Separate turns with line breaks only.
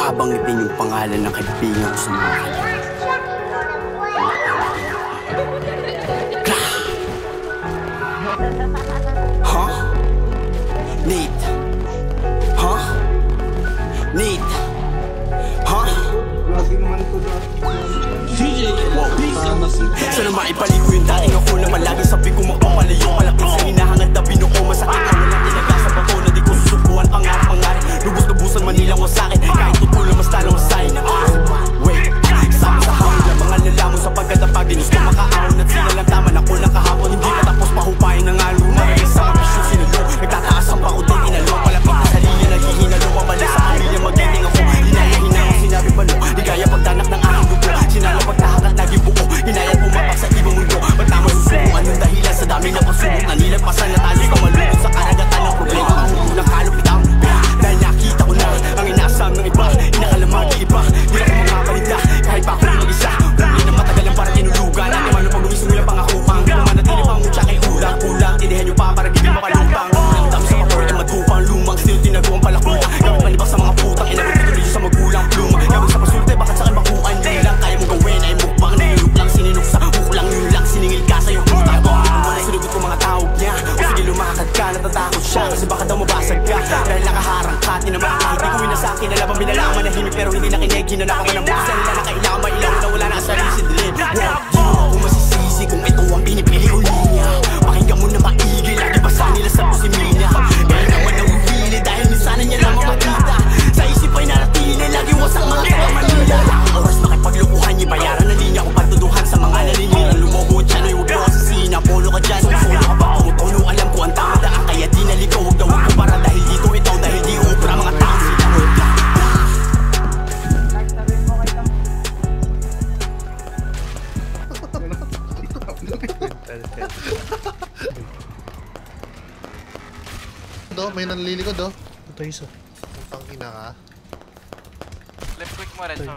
Babanggitin yung pangalan ng kaibigan ko sa mga kaibigan. Huh? Need? Huh? Need? Huh? Sana maibalik ko yung dating ako na malagi sabi ko magpapalayo. Malapit sa hinahangad na binuko. Masakit na walang tinaga sa bato na di ko susubuan. Pangarap-pangarap, lubos-lubusan man nilang wasakin. Kahit tutulang mas talang masayin. Wait, kasama sa hawin lang mga lalamon sa pagkatapag. Ginusto makaahon at sila lang tama na ko lang kahapon. Hindi pa tapos pahupayin ng alo. Marami sa ambisyon sinulo. Nagtataas ang pakutin inalo. Palapit na sa linya naghihinalo. Mabalik sa pamilya magiging ako. Hinahihina ang sinabi palo. Di kaya pagdanak ng aking dugo. Sinala pagtahakat naging buo. Hinayat pumapak sa ibang mundo. Ba't naman susubuan yung dahilan sa daming napasubok na nilagpasan na talos ka malulog sa karagatan ng problema. Ang unang kalupit ang dahil nakita ko na ang inaasam ng iba. Inakalamagi iba. Di na ko makabalita kahit pa ako mag-isa. Huli na matagal ang parang tinulugan. At naman pag lumisong nila pangakupang. Di naman natili pang mutya kay ulang. Kulang tinihan nyo pa para gigil makalupang. Ulang dami sa kapor at matupang. Lumang still tinaguang palakul. Gamit manibak sa mga putang. Inabot tuloy sa magulang pluma. Gamit sa pasulte bakit sa akin makuhaan. Yun lang kaya mo gawin ay mukbang. Niluluk lang sininuksa. Ukulang yun lang siningil ka sa'yo puta ko. Wala sinugot ko mga tawag niya. O sige lumakad ka natatakot siya. Kasi baka daw mabasag ka. Dahil nakaharang ka tinamaan ka. Hindi ko minasakin na labang binalaman na himig. Pero hindi nakinig. Ginanakaman ng busa nila na kailangan mailaw na wala na sa lisid din. Kung masisisi kung ito ang pinipili ko linya. Pakinggan mo na maigi. Lagi basa nila sa pusimina. Kaya naman nawili dahil minsan niya lang makita. Sa isip ay naratili. Lagi wasak mga taga-Manila. Oras makipaglukuhan niya. Bayaran na linya kung pagtuduhan sa mga naninirang lumobo. Diyan ay huwag mo asasina. Polo ka dyan. Solo ka pa tumutono. Alam ko ang tama daan. Kaya di naligaw. Huwag daw ako para dahil dito ikaw. Dahil di ubra mga taong sila.
Do, may nanlilikod do.
Ito isa.
Putang ina ka.
Left quick mo, red zone.